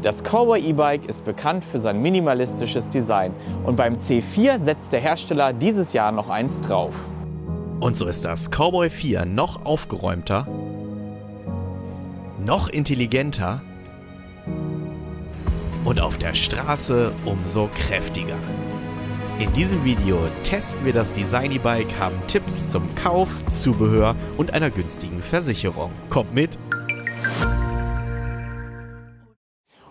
Das Cowboy E-Bike ist bekannt für sein minimalistisches Design und beim C4 setzt der Hersteller dieses Jahr noch eins drauf. Und so ist das Cowboy 4 noch aufgeräumter, noch intelligenter und auf der Straße umso kräftiger. In diesem Video testen wir das Design E-Bike, haben Tipps zum Kauf, Zubehör und einer günstigen Versicherung. Kommt mit!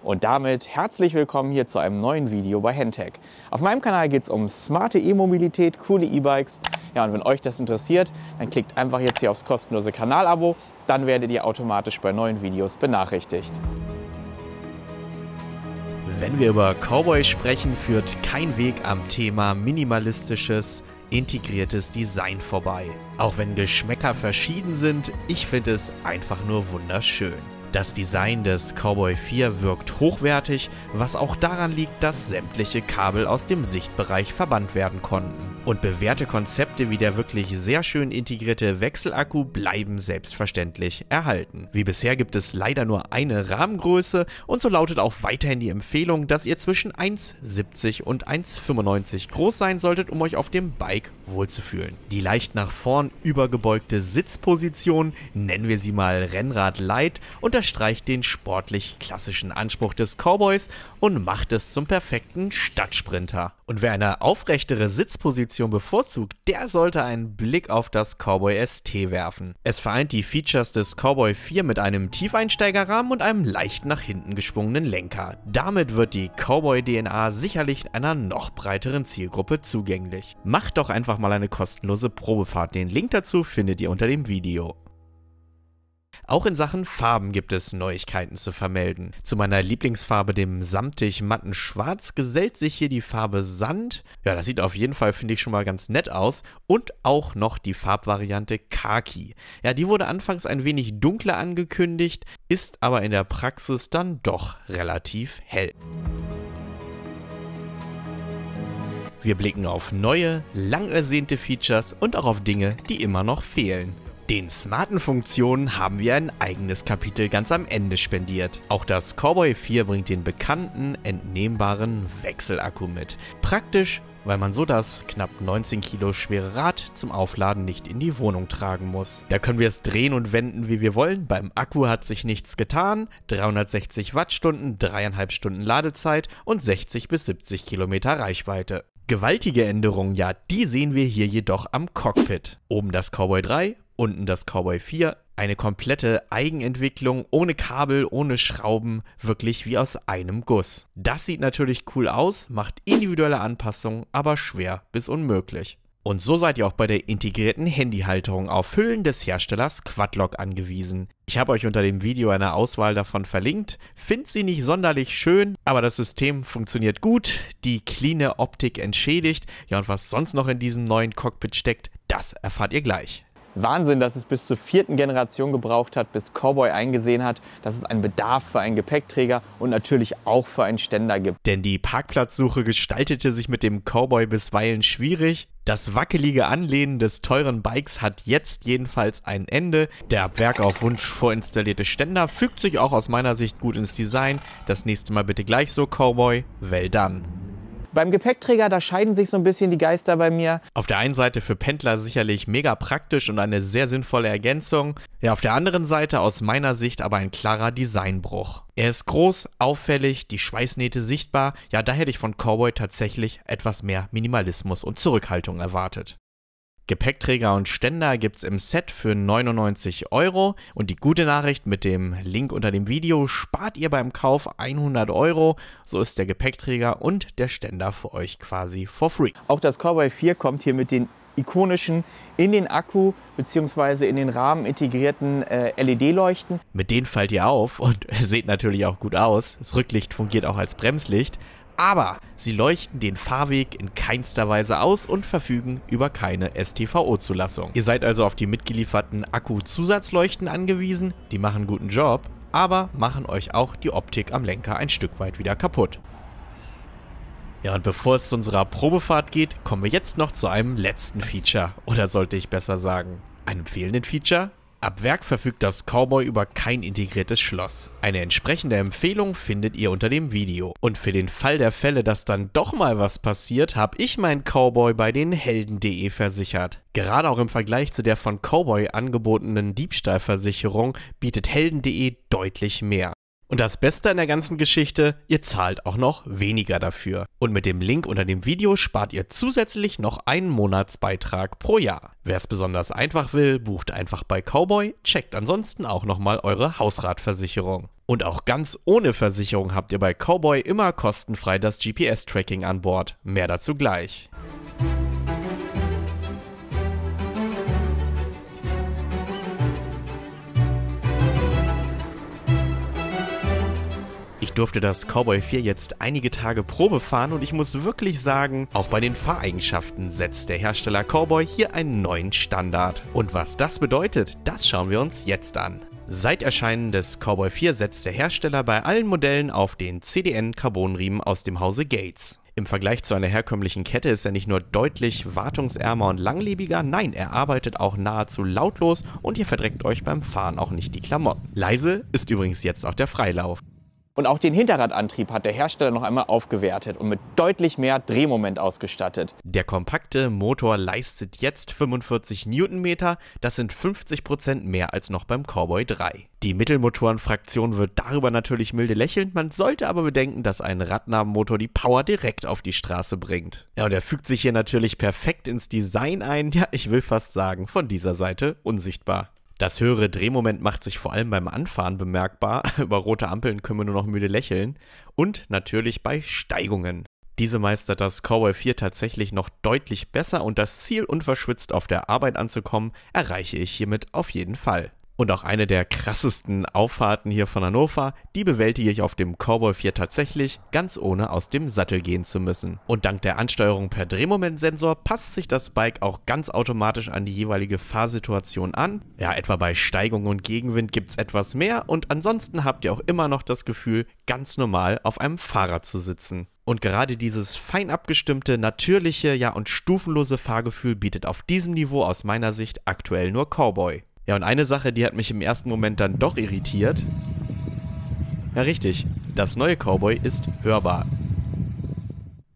Und damit herzlich willkommen hier zu einem neuen Video bei Hentech. Auf meinem Kanal geht es um smarte E-Mobilität, coole E-Bikes. Ja, und wenn euch das interessiert, dann klickt einfach jetzt hier aufs kostenlose Kanalabo, dann werdet ihr automatisch bei neuen Videos benachrichtigt. Wenn wir über Cowboy sprechen, führt kein Weg am Thema minimalistisches, integriertes Design vorbei. Auch wenn Geschmäcker verschieden sind, ich finde es einfach nur wunderschön. Das Design des Cowboy 4 wirkt hochwertig, was auch daran liegt, dass sämtliche Kabel aus dem Sichtbereich verbannt werden konnten. Und bewährte Konzepte wie der wirklich sehr schön integrierte Wechselakku bleiben selbstverständlich erhalten. Wie bisher gibt es leider nur eine Rahmengröße und so lautet auch weiterhin die Empfehlung, dass ihr zwischen 1,70 und 1,95 groß sein solltet, um euch auf dem Bike wohlzufühlen. Die leicht nach vorn übergebeugte Sitzposition, nennen wir sie mal Rennrad Light, unterstreicht den sportlich klassischen Anspruch des Cowboys und macht es zum perfekten Stadtsprinter. Und wer eine aufrechtere Sitzposition bevorzugt, der sollte einen Blick auf das Cowboy ST werfen. Es vereint die Features des Cowboy 4 mit einem Tiefeinsteigerrahmen und einem leicht nach hinten geschwungenen Lenker. Damit wird die Cowboy-DNA sicherlich einer noch breiteren Zielgruppe zugänglich. Macht doch einfach mal eine kostenlose Probefahrt. Den Link dazu findet ihr unter dem Video. Auch in Sachen Farben gibt es Neuigkeiten zu vermelden. Zu meiner Lieblingsfarbe, dem samtig matten Schwarz, gesellt sich hier die Farbe Sand. Ja, das sieht auf jeden Fall, finde ich, schon mal ganz nett aus. Und auch noch die Farbvariante Khaki. Ja, die wurde anfangs ein wenig dunkler angekündigt, ist aber in der Praxis dann doch relativ hell. Wir blicken auf neue, lang ersehnte Features und auch auf Dinge, die immer noch fehlen. Den smarten Funktionen haben wir ein eigenes Kapitel ganz am Ende spendiert. Auch das Cowboy 4 bringt den bekannten, entnehmbaren Wechselakku mit. Praktisch, weil man so das knapp 19 Kilo schwere Rad zum Aufladen nicht in die Wohnung tragen muss. Da können wir es drehen und wenden, wie wir wollen. Beim Akku hat sich nichts getan. 360 Wattstunden, 3,5 Stunden Ladezeit und 60 bis 70 Kilometer Reichweite. Gewaltige Änderungen, ja, die sehen wir hier jedoch am Cockpit. Oben das Cowboy 3, unten das Cowboy 4, eine komplette Eigenentwicklung, ohne Kabel, ohne Schrauben, wirklich wie aus einem Guss. Das sieht natürlich cool aus, macht individuelle Anpassungen, aber schwer bis unmöglich. Und so seid ihr auch bei der integrierten Handyhalterung auf Hüllen des Herstellers Quadlock angewiesen. Ich habe euch unter dem Video eine Auswahl davon verlinkt, finde sie nicht sonderlich schön, aber das System funktioniert gut, die cleane Optik entschädigt, ja, und was sonst noch in diesem neuen Cockpit steckt, das erfahrt ihr gleich. Wahnsinn, dass es bis zur 4. Generation gebraucht hat, bis Cowboy eingesehen hat, dass es einen Bedarf für einen Gepäckträger und natürlich auch für einen Ständer gibt. Denn die Parkplatzsuche gestaltete sich mit dem Cowboy bisweilen schwierig. Das wackelige Anlehnen des teuren Bikes hat jetzt jedenfalls ein Ende. Der ab Werk auf Wunsch vorinstallierte Ständer fügt sich auch aus meiner Sicht gut ins Design. Das nächste Mal bitte gleich so, Cowboy. Well done. Beim Gepäckträger, da scheiden sich so ein bisschen die Geister bei mir. Auf der einen Seite für Pendler sicherlich mega praktisch und eine sehr sinnvolle Ergänzung. Ja, auf der anderen Seite aus meiner Sicht aber ein klarer Designbruch. Er ist groß, auffällig, die Schweißnähte sichtbar. Ja, da hätte ich von Cowboy tatsächlich etwas mehr Minimalismus und Zurückhaltung erwartet. Gepäckträger und Ständer gibt es im Set für 99 € und die gute Nachricht: mit dem Link unter dem Video spart ihr beim Kauf 100 €, so ist der Gepäckträger und der Ständer für euch quasi for free. Auch das Cowboy 4 kommt hier mit den ikonischen in den Akku bzw. in den Rahmen integrierten LED-Leuchten. Mit denen fallt ihr auf und seht natürlich auch gut aus. Das Rücklicht fungiert auch als Bremslicht. Aber sie leuchten den Fahrweg in keinster Weise aus und verfügen über keine STVO-Zulassung. Ihr seid also auf die mitgelieferten Akku-Zusatzleuchten angewiesen, die machen einen guten Job, aber machen euch auch die Optik am Lenker ein Stück weit wieder kaputt. Ja, und bevor es zu unserer Probefahrt geht, kommen wir jetzt noch zu einem letzten Feature. Oder sollte ich besser sagen, einem fehlenden Feature? Ab Werk verfügt das Cowboy über kein integriertes Schloss. Eine entsprechende Empfehlung findet ihr unter dem Video. Und für den Fall der Fälle, dass dann doch mal was passiert, habe ich mein Cowboy bei den Helden.de versichert. Gerade auch im Vergleich zu der von Cowboy angebotenen Diebstahlversicherung bietet Helden.de deutlich mehr. Und das Beste an der ganzen Geschichte, ihr zahlt auch noch weniger dafür. Und mit dem Link unter dem Video spart ihr zusätzlich noch einen Monatsbeitrag pro Jahr. Wer es besonders einfach will, bucht einfach bei Cowboy, checkt ansonsten auch nochmal eure Hausratversicherung. Und auch ganz ohne Versicherung habt ihr bei Cowboy immer kostenfrei das GPS-Tracking an Bord. Mehr dazu gleich. Ich durfte das Cowboy 4 jetzt einige Tage Probe fahren und ich muss wirklich sagen, auch bei den Fahreigenschaften setzt der Hersteller Cowboy hier einen neuen Standard. Und was das bedeutet, das schauen wir uns jetzt an. Seit Erscheinen des Cowboy 4 setzt der Hersteller bei allen Modellen auf den CDN-Carbonriemen aus dem Hause Gates. Im Vergleich zu einer herkömmlichen Kette ist er nicht nur deutlich wartungsärmer und langlebiger, nein, er arbeitet auch nahezu lautlos und ihr verdreckt euch beim Fahren auch nicht die Klamotten. Leise ist übrigens jetzt auch der Freilauf. Und auch den Hinterradantrieb hat der Hersteller noch einmal aufgewertet und mit deutlich mehr Drehmoment ausgestattet. Der kompakte Motor leistet jetzt 45 Newtonmeter, das sind 50% mehr als noch beim Cowboy 3. Die Mittelmotorenfraktion wird darüber natürlich milde lächeln, man sollte aber bedenken, dass ein Radnabenmotor die Power direkt auf die Straße bringt. Ja, und er fügt sich hier natürlich perfekt ins Design ein, ja, ich will fast sagen, von dieser Seite unsichtbar. Das höhere Drehmoment macht sich vor allem beim Anfahren bemerkbar, über rote Ampeln können wir nur noch müde lächeln, und natürlich bei Steigungen. Diese meistert das Cowboy 4 tatsächlich noch deutlich besser und das Ziel, unverschwitzt auf der Arbeit anzukommen, erreiche ich hiermit auf jeden Fall. Und auch eine der krassesten Auffahrten hier von Hannover, die bewältige ich auf dem Cowboy 4 tatsächlich, ganz ohne aus dem Sattel gehen zu müssen. Und dank der Ansteuerung per Drehmomentsensor passt sich das Bike auch ganz automatisch an die jeweilige Fahrsituation an. Ja, etwa bei Steigung und Gegenwind gibt es etwas mehr und ansonsten habt ihr auch immer noch das Gefühl, ganz normal auf einem Fahrrad zu sitzen. Und gerade dieses fein abgestimmte, natürliche, ja und stufenlose Fahrgefühl bietet auf diesem Niveau aus meiner Sicht aktuell nur Cowboy. Ja, und eine Sache, die hat mich im ersten Moment dann doch irritiert. Ja, richtig, das neue Cowboy ist hörbar.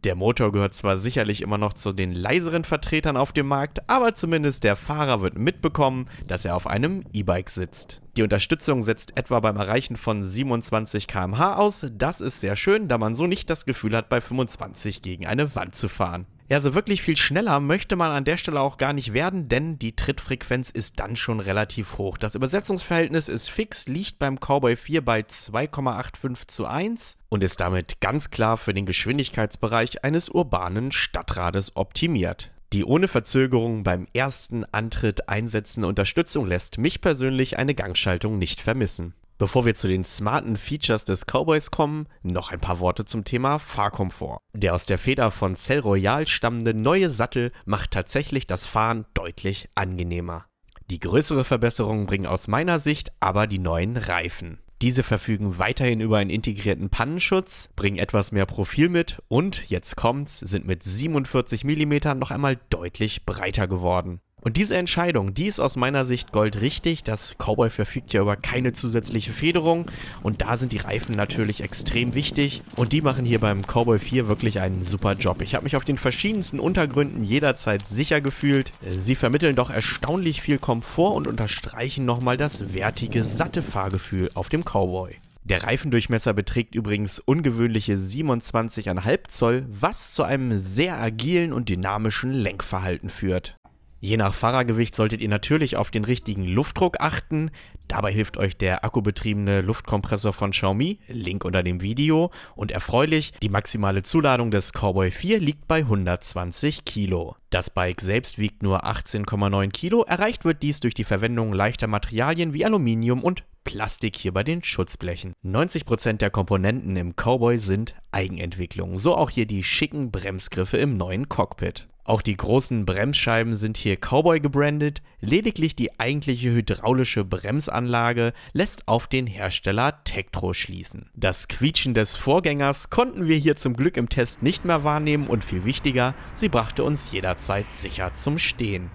Der Motor gehört zwar sicherlich immer noch zu den leiseren Vertretern auf dem Markt, aber zumindest der Fahrer wird mitbekommen, dass er auf einem E-Bike sitzt. Die Unterstützung setzt etwa beim Erreichen von 27 km/h aus. Das ist sehr schön, da man so nicht das Gefühl hat, bei 25 gegen eine Wand zu fahren. Ja, so wirklich viel schneller möchte man an der Stelle auch gar nicht werden, denn die Trittfrequenz ist dann schon relativ hoch. Das Übersetzungsverhältnis ist fix, liegt beim Cowboy 4 bei 2,85:1 und ist damit ganz klar für den Geschwindigkeitsbereich eines urbanen Stadtrades optimiert. Die ohne Verzögerung beim ersten Antritt einsetzende Unterstützung lässt mich persönlich eine Gangschaltung nicht vermissen. Bevor wir zu den smarten Features des Cowboys kommen, noch ein paar Worte zum Thema Fahrkomfort. Der aus der Feder von Cell Royal stammende neue Sattel macht tatsächlich das Fahren deutlich angenehmer. Die größere Verbesserung bringen aus meiner Sicht aber die neuen Reifen. Diese verfügen weiterhin über einen integrierten Pannenschutz, bringen etwas mehr Profil mit und, jetzt kommt's, sind mit 47 mm noch einmal deutlich breiter geworden. Und diese Entscheidung, die ist aus meiner Sicht goldrichtig. Das Cowboy verfügt ja über keine zusätzliche Federung und da sind die Reifen natürlich extrem wichtig und die machen hier beim Cowboy 4 wirklich einen super Job. Ich habe mich auf den verschiedensten Untergründen jederzeit sicher gefühlt. Sie vermitteln doch erstaunlich viel Komfort und unterstreichen nochmal das wertige, satte Fahrgefühl auf dem Cowboy. Der Reifendurchmesser beträgt übrigens ungewöhnliche 27,5 Zoll, was zu einem sehr agilen und dynamischen Lenkverhalten führt. Je nach Fahrergewicht solltet ihr natürlich auf den richtigen Luftdruck achten. Dabei hilft euch der akkubetriebene Luftkompressor von Xiaomi, Link unter dem Video. Und erfreulich, die maximale Zuladung des Cowboy 4 liegt bei 120 Kilo. Das Bike selbst wiegt nur 18,9 Kilo. Erreicht wird dies durch die Verwendung leichter Materialien wie Aluminium und Plastik hier bei den Schutzblechen. 90% der Komponenten im Cowboy sind Eigenentwicklung. So auch hier die schicken Bremsgriffe im neuen Cockpit. Auch die großen Bremsscheiben sind hier Cowboy gebrandet, lediglich die eigentliche hydraulische Bremsanlage lässt auf den Hersteller Tektro schließen. Das Quietschen des Vorgängers konnten wir hier zum Glück im Test nicht mehr wahrnehmen und viel wichtiger, sie brachte uns jederzeit sicher zum Stehen.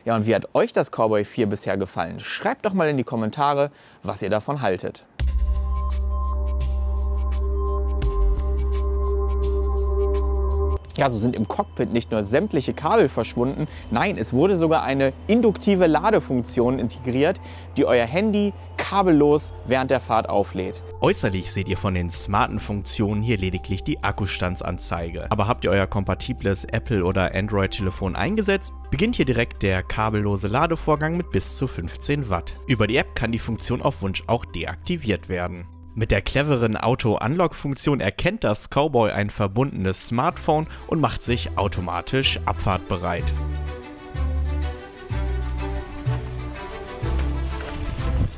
Ja, und wie hat euch das Cowboy 4 bisher gefallen? Schreibt doch mal in die Kommentare, was ihr davon haltet. Ja, so sind im Cockpit nicht nur sämtliche Kabel verschwunden, nein, es wurde sogar eine induktive Ladefunktion integriert, die euer Handy kabellos während der Fahrt auflädt. Äußerlich seht ihr von den smarten Funktionen hier lediglich die Akkustandsanzeige. Aber habt ihr euer kompatibles Apple- oder Android-Telefon eingesetzt, beginnt hier direkt der kabellose Ladevorgang mit bis zu 15 Watt. Über die App kann die Funktion auf Wunsch auch deaktiviert werden. Mit der cleveren Auto-Unlock-Funktion erkennt das Cowboy ein verbundenes Smartphone und macht sich automatisch abfahrtbereit.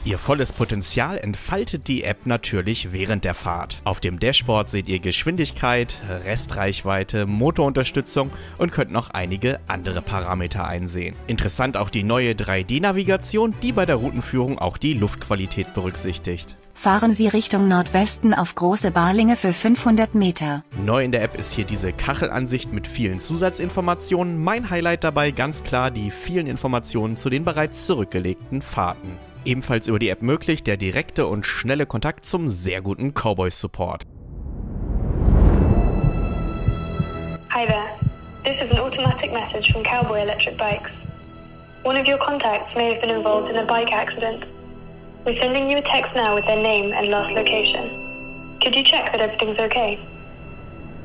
Ihr volles Potenzial entfaltet die App natürlich während der Fahrt. Auf dem Dashboard seht ihr Geschwindigkeit, Restreichweite, Motorunterstützung und könnt noch einige andere Parameter einsehen. Interessant auch die neue 3D-Navigation, die bei der Routenführung auch die Luftqualität berücksichtigt. Fahren Sie Richtung Nordwesten auf Große Barlinge für 500 Meter. Neu in der App ist hier diese Kachelansicht mit vielen Zusatzinformationen. Mein Highlight dabei ganz klar die vielen Informationen zu den bereits zurückgelegten Fahrten. Ebenfalls über die App möglich der direkte und schnelle Kontakt zum sehr guten Cowboy-Support. Hi there. This is an automatic message from Cowboy Electric Bikes. One of your contacts may have been involved in a bike accident. We're sending you a text now with their name and last location. Could you check that everything's okay?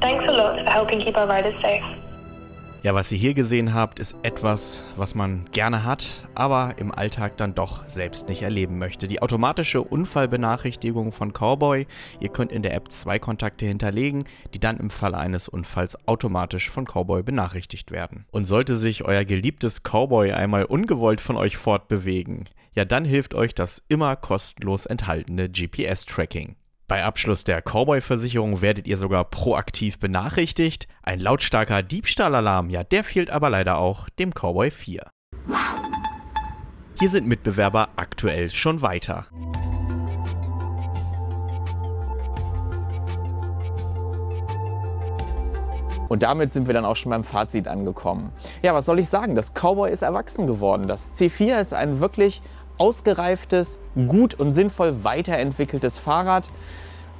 Thanks a lot for helping keep our riders safe. Ja, was ihr hier gesehen habt, ist etwas, was man gerne hat, aber im Alltag dann doch selbst nicht erleben möchte. Die automatische Unfallbenachrichtigung von Cowboy. Ihr könnt in der App 2 Kontakte hinterlegen, die dann im Falle eines Unfalls automatisch von Cowboy benachrichtigt werden. Und sollte sich euer geliebtes Cowboy einmal ungewollt von euch fortbewegen, ja, dann hilft euch das immer kostenlos enthaltene GPS-Tracking. Bei Abschluss der Cowboy-Versicherung werdet ihr sogar proaktiv benachrichtigt. Ein lautstarker Diebstahlalarm, ja, der fehlt aber leider auch dem Cowboy 4. Hier sind Mitbewerber aktuell schon weiter. Und damit sind wir dann auch schon beim Fazit angekommen. Ja, was soll ich sagen? Das Cowboy ist erwachsen geworden. Das C4 ist ein wirklich ausgereiftes, gut und sinnvoll weiterentwickeltes Fahrrad.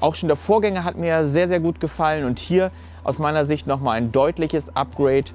Auch schon der Vorgänger hat mir sehr, sehr gut gefallen und hier aus meiner Sicht nochmal ein deutliches Upgrade.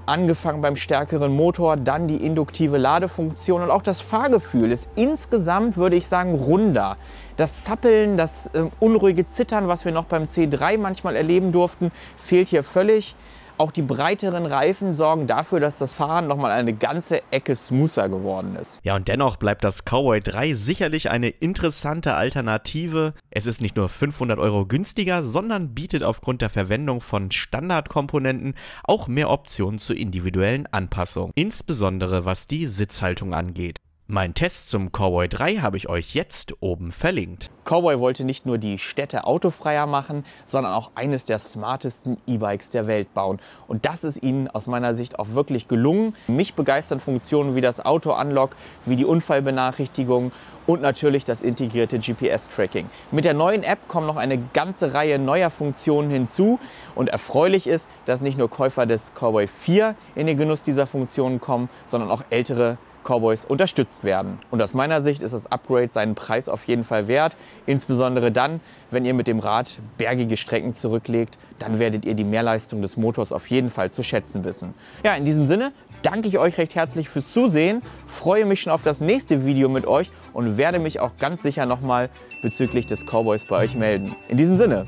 Angefangen beim stärkeren Motor, dann die induktive Ladefunktion und auch das Fahrgefühl ist insgesamt, würde ich sagen, runder. Das Zappeln, das unruhige Zittern, was wir noch beim C3 manchmal erleben durften, fehlt hier völlig. Auch die breiteren Reifen sorgen dafür, dass das Fahren nochmal eine ganze Ecke smoother geworden ist. Ja, und dennoch bleibt das Cowboy 3 sicherlich eine interessante Alternative. Es ist nicht nur 500 € günstiger, sondern bietet aufgrund der Verwendung von Standardkomponenten auch mehr Optionen zur individuellen Anpassung. Insbesondere was die Sitzhaltung angeht. Mein Test zum Cowboy 3 habe ich euch jetzt oben verlinkt. Cowboy wollte nicht nur die Städte autofreier machen, sondern auch eines der smartesten E-Bikes der Welt bauen. Und das ist ihnen aus meiner Sicht auch wirklich gelungen. Mich begeistern Funktionen wie das Auto-Unlock, wie die Unfallbenachrichtigung und natürlich das integrierte GPS-Tracking. Mit der neuen App kommen noch eine ganze Reihe neuer Funktionen hinzu. Und erfreulich ist, dass nicht nur Käufer des Cowboy 4 in den Genuss dieser Funktionen kommen, sondern auch ältere Cowboys unterstützt werden. Und aus meiner Sicht ist das Upgrade seinen Preis auf jeden Fall wert. Insbesondere dann, wenn ihr mit dem Rad bergige Strecken zurücklegt, dann werdet ihr die Mehrleistung des Motors auf jeden Fall zu schätzen wissen. Ja, in diesem Sinne danke ich euch recht herzlich fürs Zusehen, freue mich schon auf das nächste Video mit euch und werde mich auch ganz sicher nochmal bezüglich des Cowboys bei euch melden. In diesem Sinne,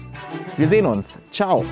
wir sehen uns. Ciao!